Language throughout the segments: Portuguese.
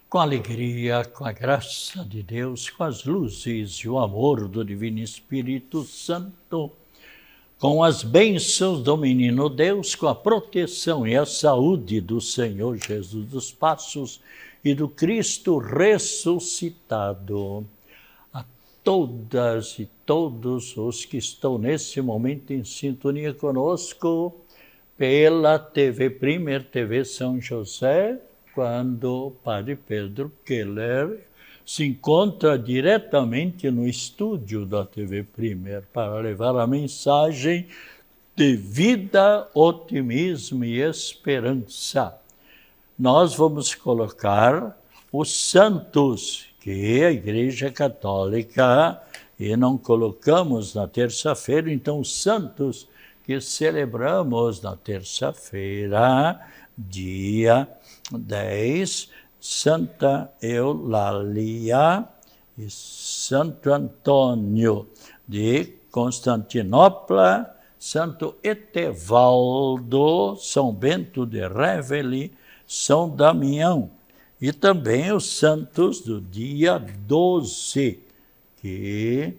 com a alegria, com a graça de Deus, com as luzes e o amor do Divino Espírito Santo, com as bênçãos do Menino Deus, com a proteção e a saúde do Senhor Jesus dos Passos e do Cristo ressuscitado. A todas e todos os que estão nesse momento em sintonia conosco, pela TV Primer, TV São José, quando o Padre Pedro Keller se encontra diretamente no estúdio da TV Primer para levar a mensagem de vida, otimismo e esperança. Nós vamos colocar os santos que a Igreja Católica, e não colocamos na terça-feira, então os santos que celebramos na terça-feira, dia 10, Santa Eulália e Santo Antônio de Constantinopla, Santo Etevaldo, São Bento de Réveli, São Damião, e também os santos do dia 12, que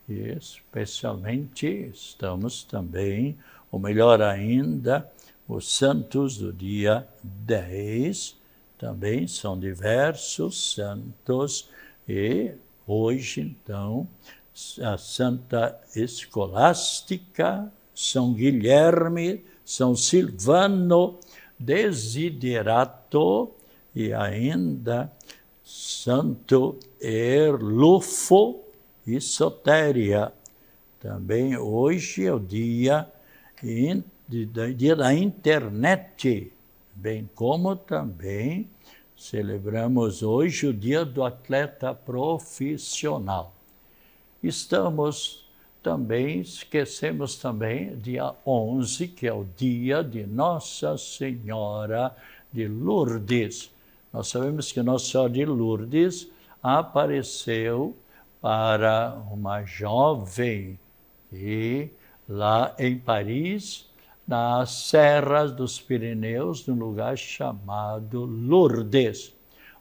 especialmente estamos também, ou melhor ainda, os santos do dia 10, também são diversos santos, e hoje, então, a Santa Escolástica, São Guilherme, São Silvano, Desiderato e ainda Santo Erlufo e Sotéria. Também hoje é o dia da internet, bem como também celebramos hoje o dia do atleta profissional. Esquecemos também dia 11, que é o dia de Nossa Senhora de Lourdes. Nós sabemos que Nossa Senhora de Lourdes apareceu para uma jovem e lá em Paris, nas serras dos Pirineus, num lugar chamado Lourdes.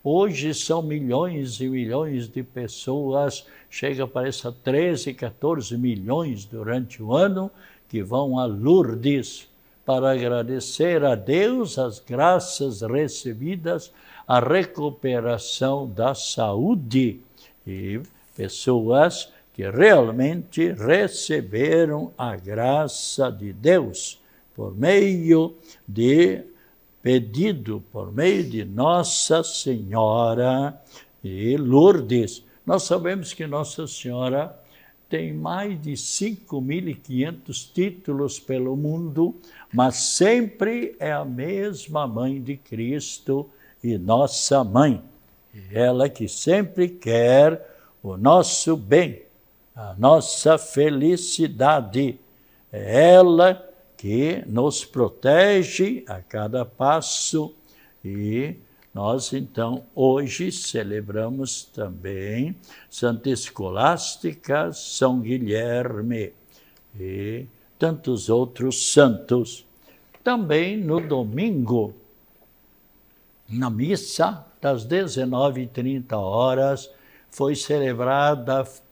Hoje são milhões e milhões de pessoas, chega parece a 13, 14 milhões durante o ano, que vão a Lourdes para agradecer a Deus as graças recebidas, a recuperação da saúde, e pessoas que realmente receberam a graça de Deus por meio de por meio de Nossa Senhora de Lourdes. Nós sabemos que Nossa Senhora tem mais de 5.500 títulos pelo mundo, mas sempre é a mesma Mãe de Cristo e nossa Mãe. E ela que sempre quer o nosso bem, a nossa felicidade. É ela que nos protege a cada passo, e nós então hoje celebramos também Santa Escolástica, São Guilherme e tantos outros santos. Também no domingo, na missa das 19h30,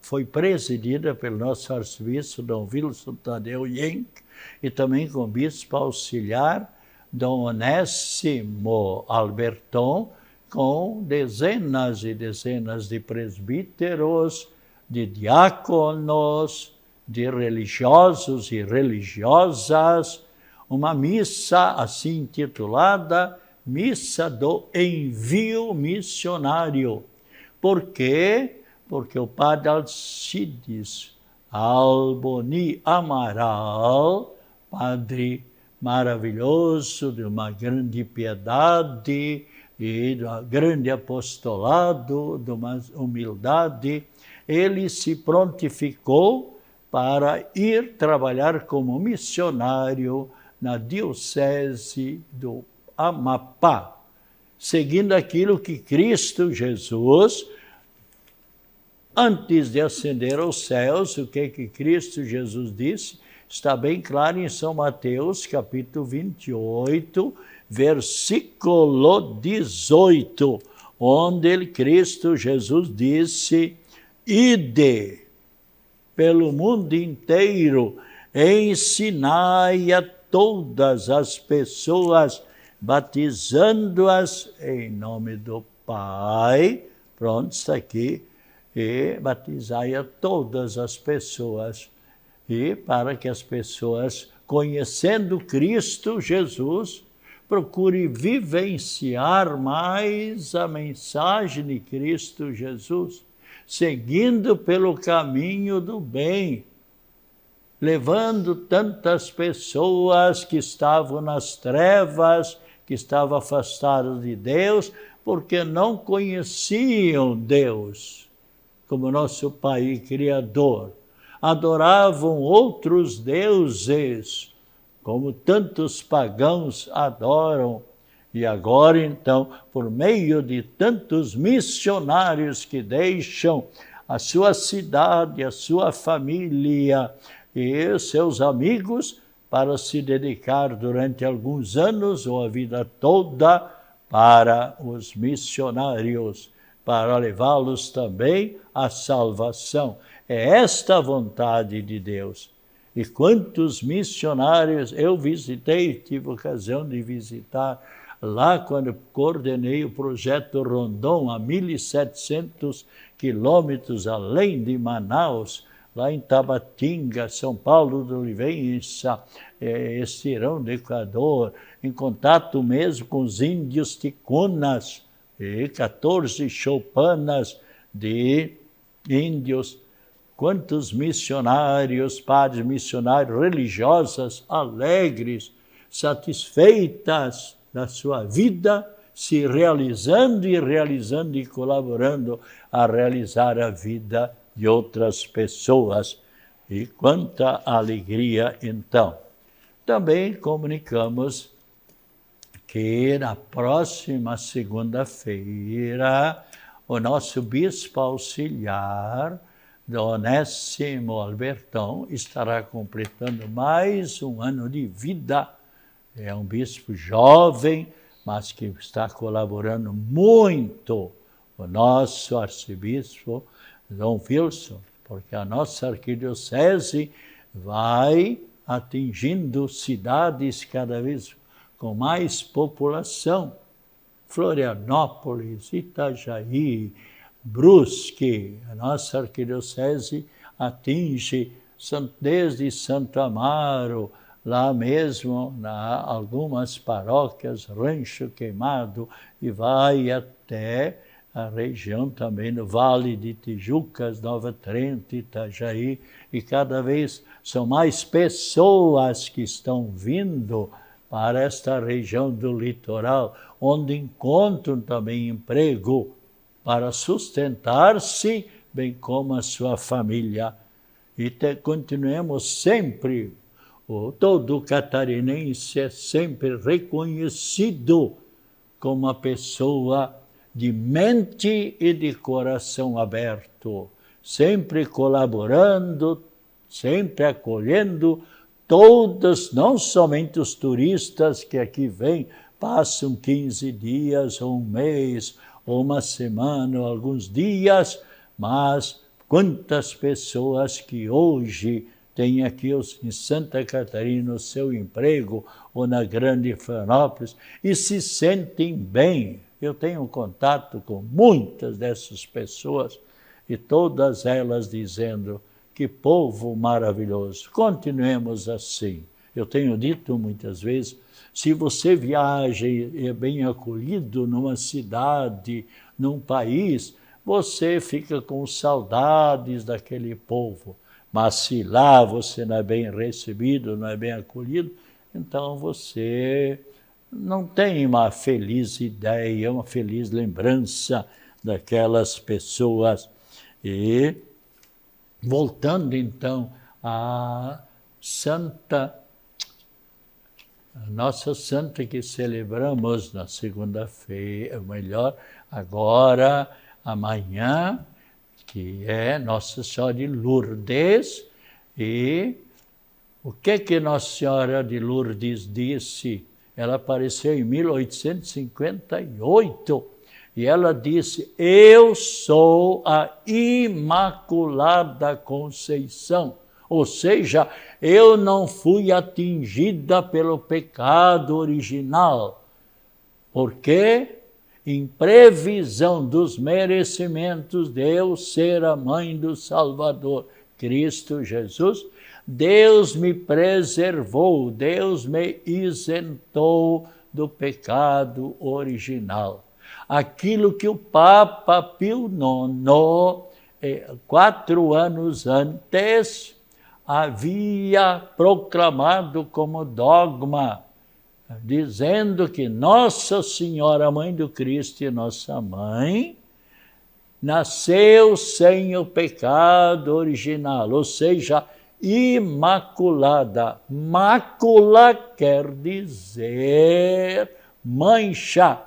foi presidida pelo nosso arcebispo Dom Wilson Tadeu Yenck, e também com o bispo auxiliar Dom Onésimo Alberton, com dezenas e dezenas de presbíteros, de diáconos, de religiosos e religiosas, uma missa assim intitulada Missa do Envio Missionário. Por quê? Porque o padre Alcides Alboni Amaral, padre maravilhoso, de uma grande piedade e de um grande apostolado, de uma humildade, ele se prontificou para ir trabalhar como missionário na diocese do Amapá, seguindo aquilo que Cristo Jesus, antes de ascender aos céus, o que Cristo Jesus disse, está bem claro em São Mateus, capítulo 28, versículo 18. onde Cristo Jesus disse: ide pelo mundo inteiro, ensinai a todas as pessoas, batizando-as em nome do Pai, pronto, está aqui, e batizai a todas as pessoas, e para que as pessoas, conhecendo Cristo Jesus, procure vivenciar mais a mensagem de Cristo Jesus, seguindo pelo caminho do bem, levando tantas pessoas que estavam nas trevas, que estavam afastadas de Deus, porque não conheciam Deus como nosso Pai Criador. Adoravam outros deuses, como tantos pagãos adoram. E agora, então, por meio de tantos missionários que deixam a sua cidade, a sua família e seus amigos para se dedicar durante alguns anos ou a vida toda para os missionários, para levá-los também à salvação. É esta a vontade de Deus. E quantos missionários eu visitei, tive ocasião de visitar lá quando coordenei o projeto Rondon, a 1.700 quilômetros além de Manaus, lá em Tabatinga, São Paulo do Olivença, Estirão do Equador, em contato mesmo com os índios ticunas, e 14 choupanas de índios. Quantos missionários, padres missionários, religiosas, alegres, satisfeitas da sua vida, se realizando e colaborando a realizar a vida de outras pessoas. E quanta alegria, então. Também comunicamos que na próxima segunda-feira o nosso bispo auxiliar, Onésimo Albertão, estará completando mais um ano de vida. É um bispo jovem, mas que está colaborando muito, o nosso arcebispo Dom Wilson, porque a nossa arquidiocese vai atingindo cidades cada vez com mais população. Florianópolis, Itajaí, Brusque, a nossa arquidiocese atinge desde Santo Amaro, lá mesmo, algumas paróquias, Rancho Queimado, e vai até a região também no Vale de Tijucas, Nova Trento, Itajaí, e cada vez são mais pessoas que estão vindo para esta região do litoral, onde encontram também emprego para sustentar-se, bem como a sua família. E continuemos sempre, todo catarinense é sempre reconhecido como uma pessoa de mente e de coração aberto, sempre colaborando, sempre acolhendo todos, não somente os turistas que aqui vêm, passam 15 dias, ou um mês, ou uma semana, ou alguns dias, mas quantas pessoas que hoje têm aqui em Santa Catarina o seu emprego, ou na Grande Florianópolis, e se sentem bem. Eu tenho contato com muitas dessas pessoas, e todas elas dizendo: que povo maravilhoso, continuemos assim. Eu tenho dito muitas vezes, se você viaja e é bem acolhido numa cidade, num país, você fica com saudades daquele povo. Mas se lá você não é bem recebido, não é bem acolhido, então você não tem uma feliz ideia, uma feliz lembrança daquelas pessoas. E voltando então a nossa santa que celebramos na segunda-feira, melhor, agora, amanhã, que é Nossa Senhora de Lourdes. E o que Nossa Senhora de Lourdes disse? Ela apareceu em 1858, E ela disse, eu sou a Imaculada Conceição. Ou seja, eu não fui atingida pelo pecado original. Porque, em previsão dos merecimentos de eu ser a mãe do Salvador, Cristo Jesus, Deus me preservou, Deus me isentou do pecado original. Aquilo que o Papa Pio IX, 4 anos antes, havia proclamado como dogma, dizendo que Nossa Senhora, Mãe do Cristo e nossa mãe, nasceu sem o pecado original, ou seja, imaculada. Mácula quer dizer mancha,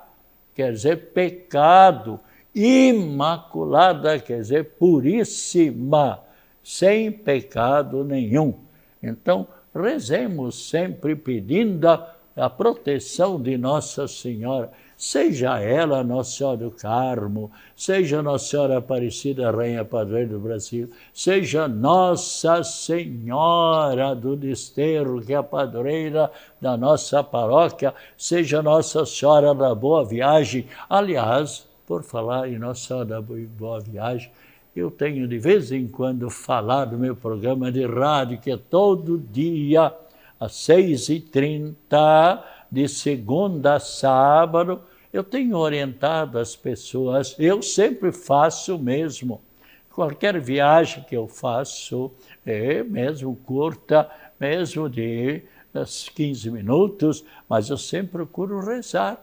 quer dizer pecado. Imaculada quer dizer puríssima, sem pecado nenhum. Então, rezemos sempre pedindo a proteção de Nossa Senhora, seja ela Nossa Senhora do Carmo, seja Nossa Senhora Aparecida, Rainha Padroeira do Brasil, seja Nossa Senhora do Desterro, que é a padroeira da nossa paróquia, seja Nossa Senhora da Boa Viagem. Aliás, por falar em Nossa Senhora da Boa Viagem, eu tenho de vez em quando falado do meu programa de rádio, que é todo dia, às 6h30, de segunda a sábado, eu tenho orientado as pessoas, eu sempre faço mesmo. Qualquer viagem que eu faço, mesmo curta, mesmo de 15 minutos, mas eu sempre procuro rezar.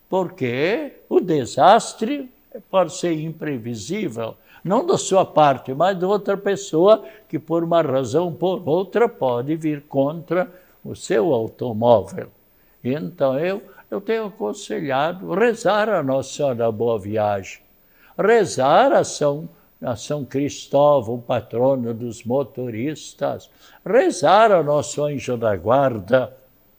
Porque o desastre pode ser imprevisível, não da sua parte, mas de outra pessoa que por uma razão ou por outra pode vir contra o seu automóvel. Então eu tenho aconselhado rezar a Nossa Senhora da Boa Viagem, rezar a São Cristóvão, patrono dos motoristas, rezar a nosso anjo da guarda.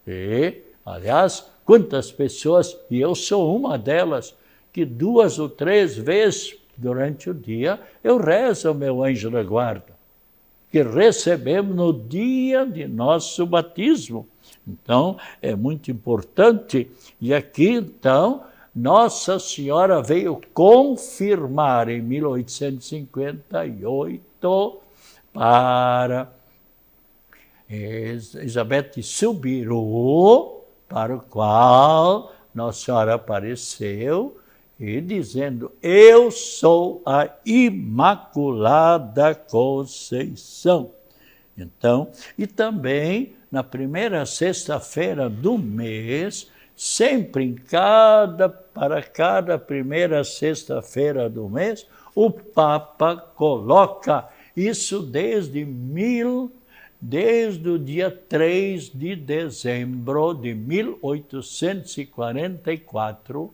E, aliás, quantas pessoas, e eu sou uma delas, que 2 ou 3 vezes durante o dia eu rezo o meu anjo da guarda, que recebemos no dia de nosso batismo. Então, é muito importante. E aqui, então, Nossa Senhora veio confirmar em 1858 para Elizabeth de Subiru, para o qual Nossa Senhora apareceu, e dizendo, eu sou a Imaculada Conceição. Então, e também, na primeira sexta-feira do mês, sempre para cada primeira sexta-feira do mês, o Papa coloca isso desde o dia 3 de dezembro de 1844,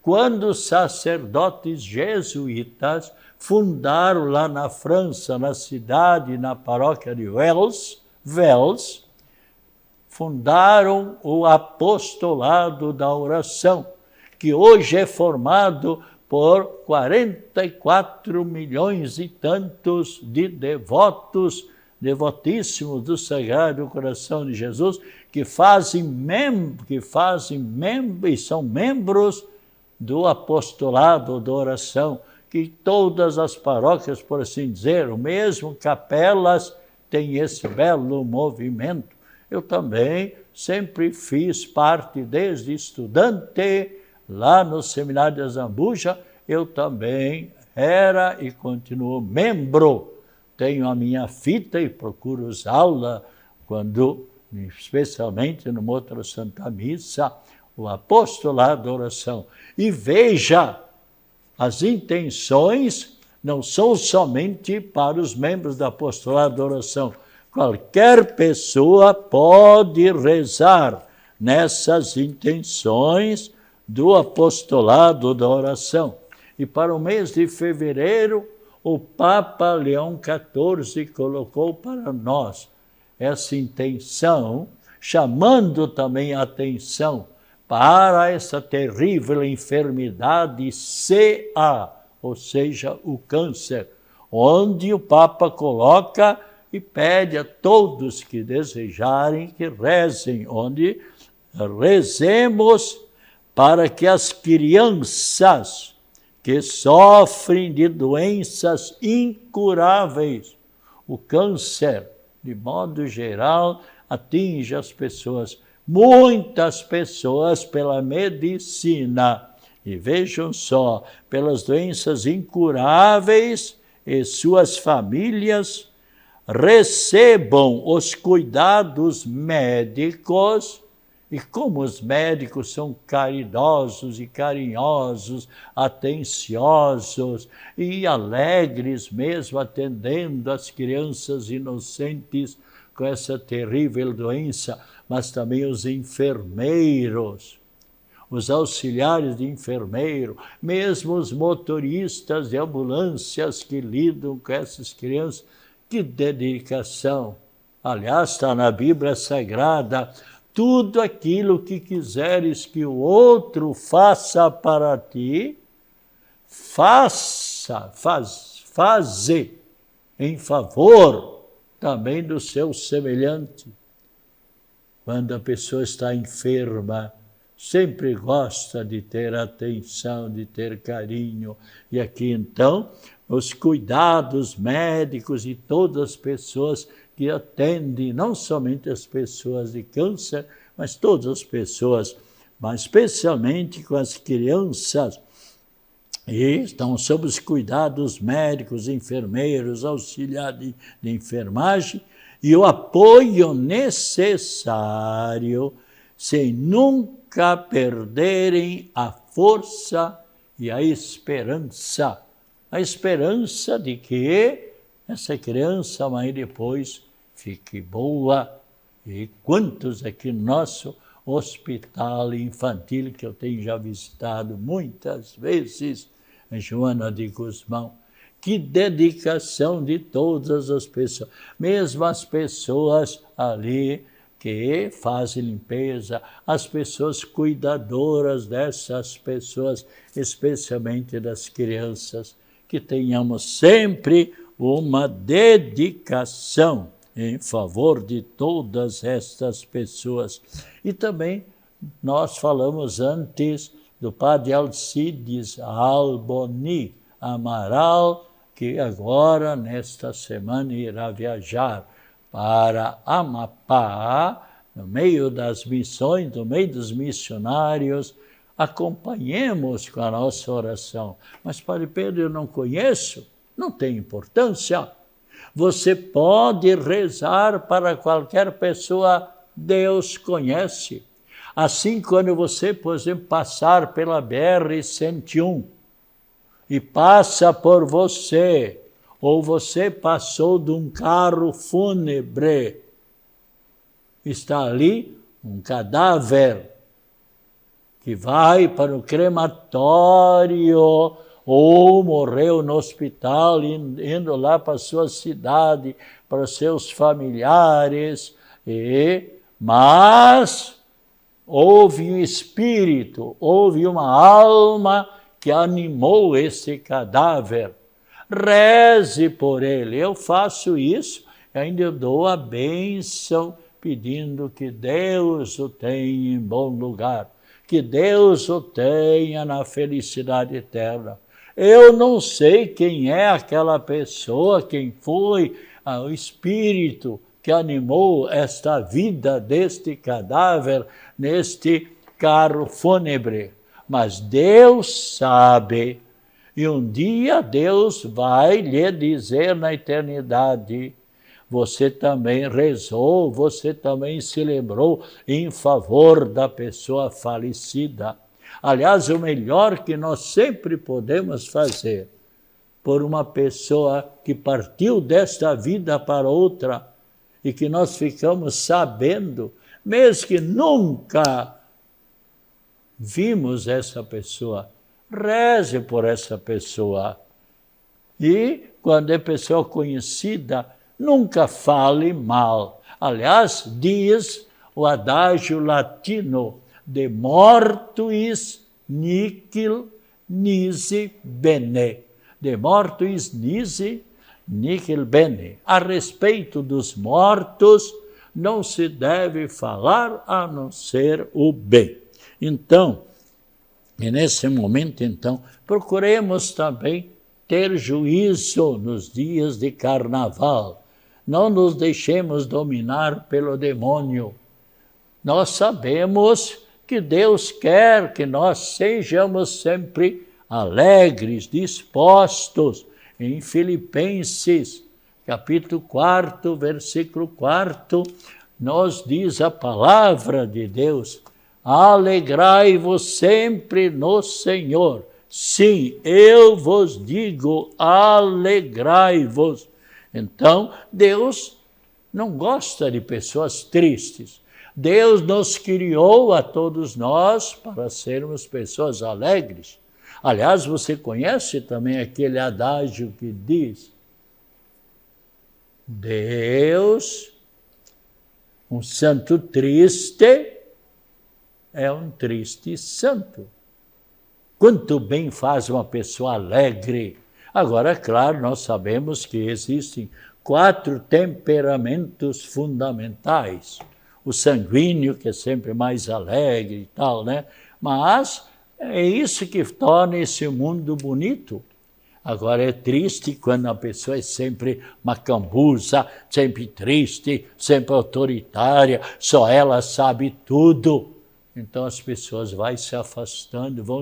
quando os sacerdotes jesuítas fundaram lá na França, na cidade, na paróquia de Wells, fundaram o apostolado da oração, que hoje é formado por 44 milhões e tantos de devotos, devotíssimos do Sagrado Coração de Jesus, que são membros do apostolado da oração, que todas as paróquias, por assim dizer, ou mesmo capelas, têm esse belo movimento. Eu também sempre fiz parte, desde estudante, lá no Seminário de Azambuja, eu também era e continuo membro. Tenho a minha fita e procuro usá-la quando, especialmente numa outra Santa Missa, o apostolado da oração. E veja, as intenções não são somente para os membros do apostolado da oração. Qualquer pessoa pode rezar nessas intenções do apostolado da oração. E para o mês de fevereiro, o Papa Leão XIV colocou para nós essa intenção, chamando também a atenção para essa terrível enfermidade CA, ou seja, o câncer, onde o Papa coloca e pede a todos que desejarem que rezem, onde rezemos para que as crianças que sofrem de doenças incuráveis, o câncer, de modo geral, atinge as pessoas, muitas pessoas pela medicina, e vejam só, pelas doenças incuráveis e suas famílias, recebam os cuidados médicos, e como os médicos são caridosos e carinhosos, atenciosos e alegres mesmo, atendendo as crianças inocentes com essa terrível doença, mas também os enfermeiros, os auxiliares de enfermeiro, mesmo os motoristas de ambulâncias que lidam com essas crianças. Que dedicação! Aliás, está na Bíblia Sagrada, tudo aquilo que quiseres que o outro faça para ti, faze em favor também do seu semelhante. Quando a pessoa está enferma, sempre gosta de ter atenção, de ter carinho. E aqui então, os cuidados médicos e todas as pessoas que atendem, não somente as pessoas de câncer, mas todas as pessoas, mas especialmente com as crianças, e estão sob os cuidados médicos, enfermeiros, auxiliares de enfermagem, e o apoio necessário, sem nunca perderem a força e a esperança de que essa criança, mãe, depois fique boa. E quantos aqui no nosso hospital infantil, que eu tenho já visitado muitas vezes, Joana de Guzmão, que dedicação de todas as pessoas, mesmo as pessoas ali que fazem limpeza, as pessoas cuidadoras dessas pessoas, especialmente das crianças, que tenhamos sempre uma dedicação em favor de todas estas pessoas. E também nós falamos antes do padre Alcides Alboni Amaral, que agora, nesta semana, irá viajar para Amapá, no meio das missões, no meio dos missionários. Acompanhemos com a nossa oração. Mas, Padre Pedro, eu não conheço, não tem importância. Você pode rezar para qualquer pessoa, Deus conhece. Assim, quando você, por exemplo, passar pela BR-101 e passa por você, ou você passou de um carro fúnebre, está ali um cadáver que vai para o crematório ou morreu no hospital, indo lá para a sua cidade, para os seus familiares, mas houve um espírito, houve uma alma que animou esse cadáver. Reze por ele. Eu faço isso, ainda eu dou a bênção, pedindo que Deus o tenha em bom lugar, que Deus o tenha na felicidade eterna. Eu não sei quem é aquela pessoa, quem foi o espírito que animou esta vida deste cadáver, neste carro fúnebre, mas Deus sabe. E um dia Deus vai lhe dizer na eternidade, você também rezou, você também se lembrou em favor da pessoa falecida. Aliás, o melhor que nós sempre podemos fazer por uma pessoa que partiu desta vida para outra e que nós ficamos sabendo, mesmo que nunca vimos essa pessoa, reze por essa pessoa. E, quando é pessoa conhecida, nunca fale mal. Aliás, diz o adágio latino, de mortuis nihil nisi bene. De mortuis nisi nihil bene. A respeito dos mortos, não se deve falar a não ser o bem. Então, e nesse momento, então, procuremos também ter juízo nos dias de carnaval. Não nos deixemos dominar pelo demônio. Nós sabemos que Deus quer que nós sejamos sempre alegres, dispostos. Em Filipenses, capítulo 4, versículo 4, nos diz a palavra de Deus: alegrai-vos sempre no Senhor. Sim, eu vos digo, alegrai-vos. Então, Deus não gosta de pessoas tristes. Deus nos criou a todos nós para sermos pessoas alegres. Aliás, você conhece também aquele adágio que diz: Deus, um santo triste, é um triste santo. Quanto bem faz uma pessoa alegre. Agora, claro, nós sabemos que existem 4 temperamentos fundamentais. O sanguíneo, que é sempre mais alegre e tal, né? Mas é isso que torna esse mundo bonito. Agora, é triste quando a pessoa é sempre macambuza, sempre triste, sempre autoritária, só ela sabe tudo. Então as pessoas vão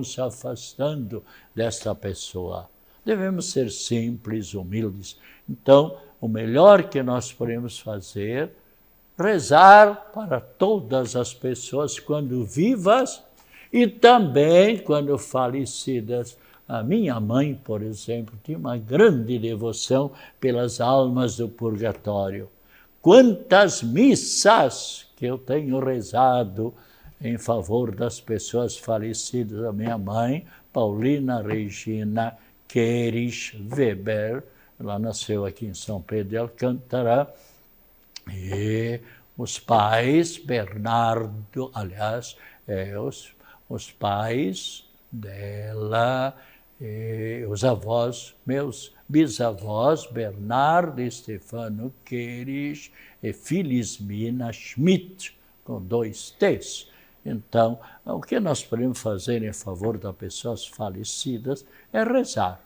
se afastando desta pessoa. Devemos ser simples, humildes. Então, o melhor que nós podemos fazer, rezar para todas as pessoas quando vivas e também quando falecidas. A minha mãe, por exemplo, tinha uma grande devoção pelas almas do purgatório. Quantas missas que eu tenho rezado em favor das pessoas falecidas. A minha mãe, Paulina Regina Queires Weber, ela nasceu aqui em São Pedro de Alcântara, e os pais, Bernardo, aliás, os pais dela, os avós, meus bisavós, Bernardo e Stefano Queires e Filismina Schmidt, com 2 T's. Então, o que nós podemos fazer em favor das pessoas falecidas é rezar.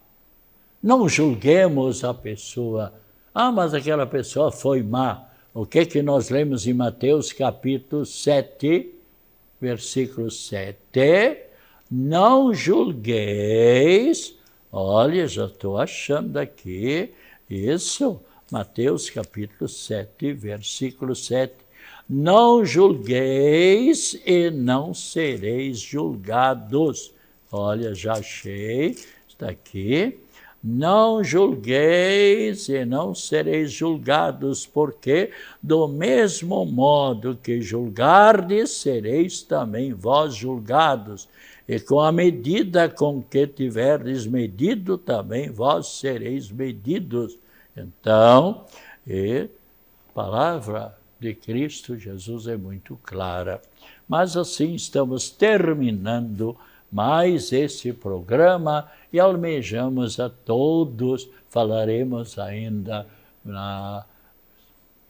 Não julguemos a pessoa. Mas aquela pessoa foi má. O que nós lemos em Mateus capítulo 7, versículo 7? Não julgueis. Olha, já estou achando aqui isso. Mateus capítulo 7, versículo 7. Não julgueis e não sereis julgados. Olha, já achei, está aqui. Não julgueis e não sereis julgados, porque do mesmo modo que julgardes, sereis também vós julgados. E com a medida com que tiverdes medido, também vós sereis medidos. Então, a palavra de Cristo Jesus é muito clara. Mas assim estamos terminando mais esse programa e almejamos a todos, falaremos ainda na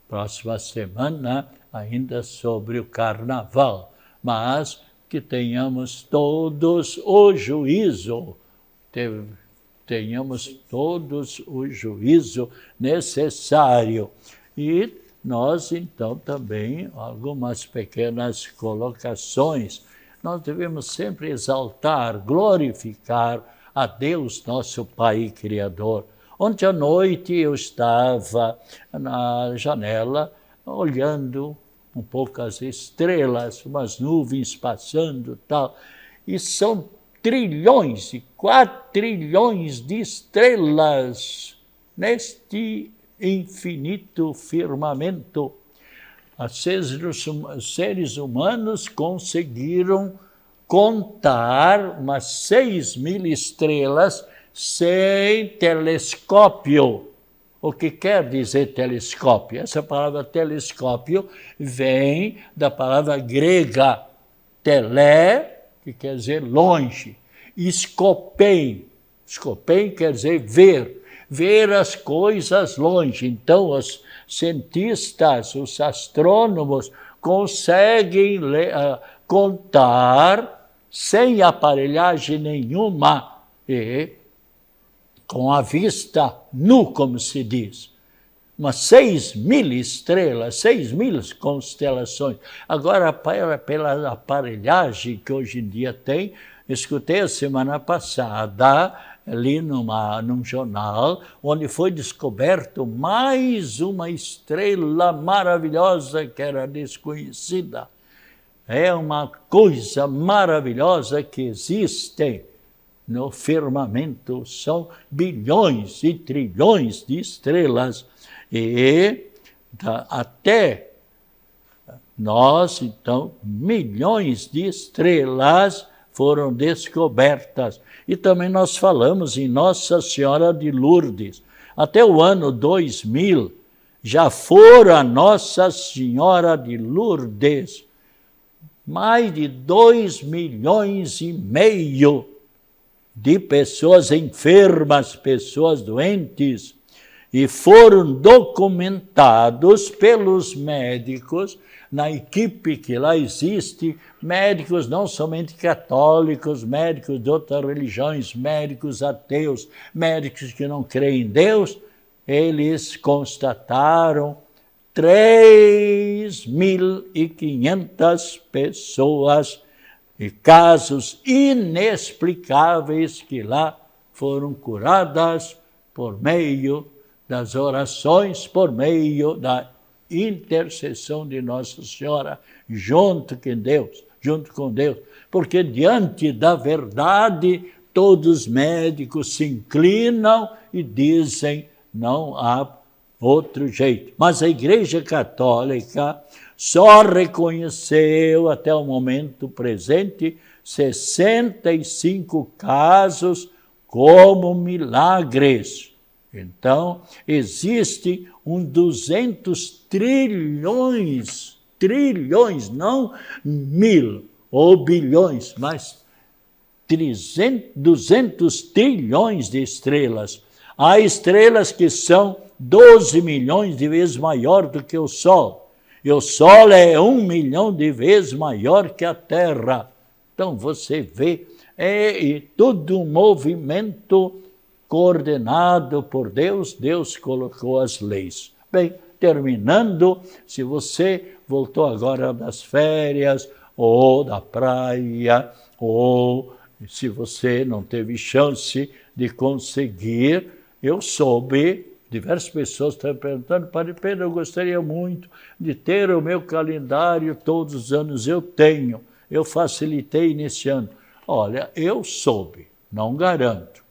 próxima semana, ainda sobre o carnaval, mas que tenhamos todos o juízo, tenhamos todos o juízo necessário. E nós, então, também, algumas pequenas colocações. Nós devemos sempre exaltar, glorificar a Deus, nosso Pai Criador. Ontem à noite eu estava na janela, olhando um pouco as estrelas, umas nuvens passando e tal, e são trilhões e 4 trilhões de estrelas neste infinito firmamento. Os seres humanos conseguiram contar umas 6.000 estrelas sem telescópio. O que quer dizer telescópio? Essa palavra telescópio vem da palavra grega, Telé, que quer dizer longe. Escopen. Escopen quer dizer ver as coisas longe. Então, os cientistas, os astrônomos, conseguem contar sem aparelhagem nenhuma e com a vista nu, como se diz. Umas 6.000 estrelas, 6.000 constelações. Agora, pela aparelhagem que hoje em dia tem, escutei a semana passada, ali num jornal, onde foi descoberto mais uma estrela maravilhosa que era desconhecida. É uma coisa maravilhosa que existe no firmamento. São bilhões e trilhões de estrelas. E até nós, então, milhões de estrelas foram descobertas. E também nós falamos em Nossa Senhora de Lourdes. Até o ano 2000, já fora Nossa Senhora de Lourdes mais de 2,5 milhões de pessoas enfermas, pessoas doentes, e foram documentados pelos médicos, na equipe que lá existe, médicos não somente católicos, médicos de outras religiões, médicos ateus, médicos que não creem em Deus, eles constataram 3.500 pessoas e casos inexplicáveis que lá foram curadas por meio das orações, por meio da intercessão de Nossa Senhora, junto com Deus, porque diante da verdade todos os médicos se inclinam e dizem não há outro jeito. Mas a Igreja Católica só reconheceu até o momento presente 65 casos como milagres. Então, existe 200 trilhões, não 1.000 ou bilhões, mas 200 trilhões de estrelas. Há estrelas que são 12 milhões de vezes maior do que o Sol. E o Sol é 1 milhão de vezes maior que a Terra. Então, você vê, é todo um movimento coordenado por Deus. Deus colocou as leis. Bem, terminando, se você voltou agora das férias, ou da praia, ou se você não teve chance de conseguir, eu soube, diversas pessoas estão perguntando, Padre Pedro, eu gostaria muito de ter o meu calendário todos os anos. Eu tenho, eu facilitei nesse ano. Olha, eu soube, não garanto.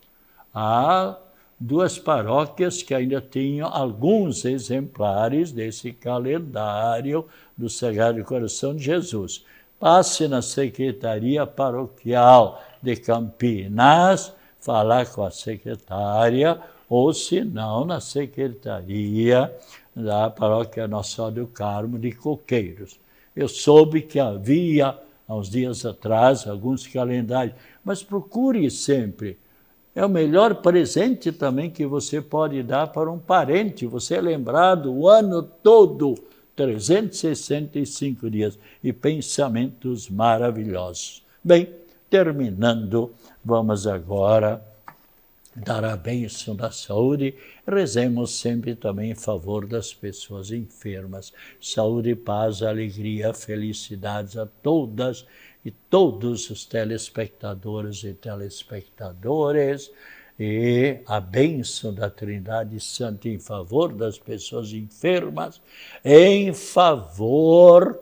Há 2 paróquias que ainda tinham alguns exemplares desse calendário do Sagrado Coração de Jesus. Passe na Secretaria Paroquial de Campinas, falar com a secretária, ou se não, na Secretaria da Paróquia Nossa Senhora do Carmo de Coqueiros. Eu soube que havia, há uns dias atrás, alguns calendários, mas procure sempre. É o melhor presente também que você pode dar para um parente. Você é lembrado o ano todo, 365 dias, e pensamentos maravilhosos. Bem, terminando, vamos agora dar a bênção da saúde. Rezemos sempre também em favor das pessoas enfermas. Saúde, paz, alegria, felicidades a todas e todos os telespectadores e telespectadores, e a bênção da Trindade Santa em favor das pessoas enfermas, em favor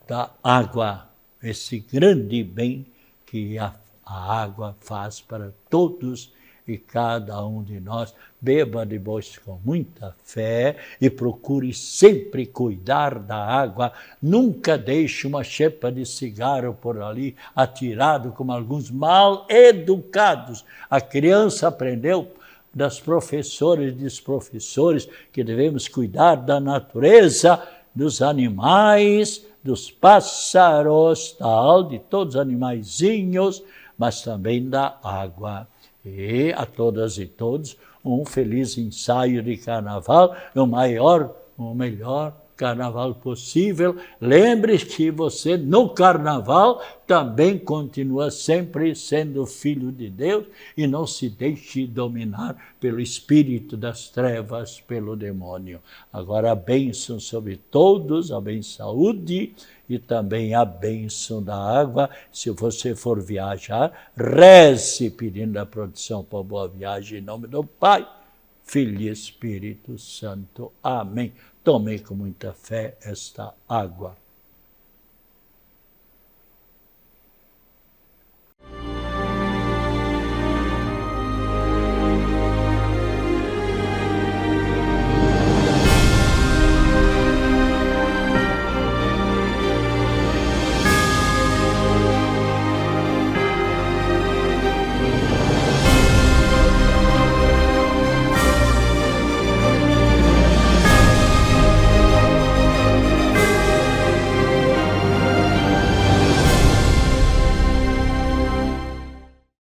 da água, esse grande bem que a água faz para todos e cada um de nós. Beba depois com muita fé e procure sempre cuidar da água. Nunca deixe uma chepa de cigarro por ali atirado como alguns mal educados. A criança aprendeu das professoras e dos professores que devemos cuidar da natureza dos animais, dos pássaros, tal, de todos os animaizinhos, mas também da água. E a todas e todos, um feliz ensaio de carnaval, o melhor carnaval possível. Lembre que você, no carnaval, também continua sempre sendo filho de Deus e não se deixe dominar pelo espírito das trevas, pelo demônio. Agora a bênção sobre todos, a bênção saúde e também a bênção da água. Se você for viajar, reze pedindo a proteção para a boa viagem em nome do Pai, Filho e Espírito Santo. Amém. Tome com muita fé esta água.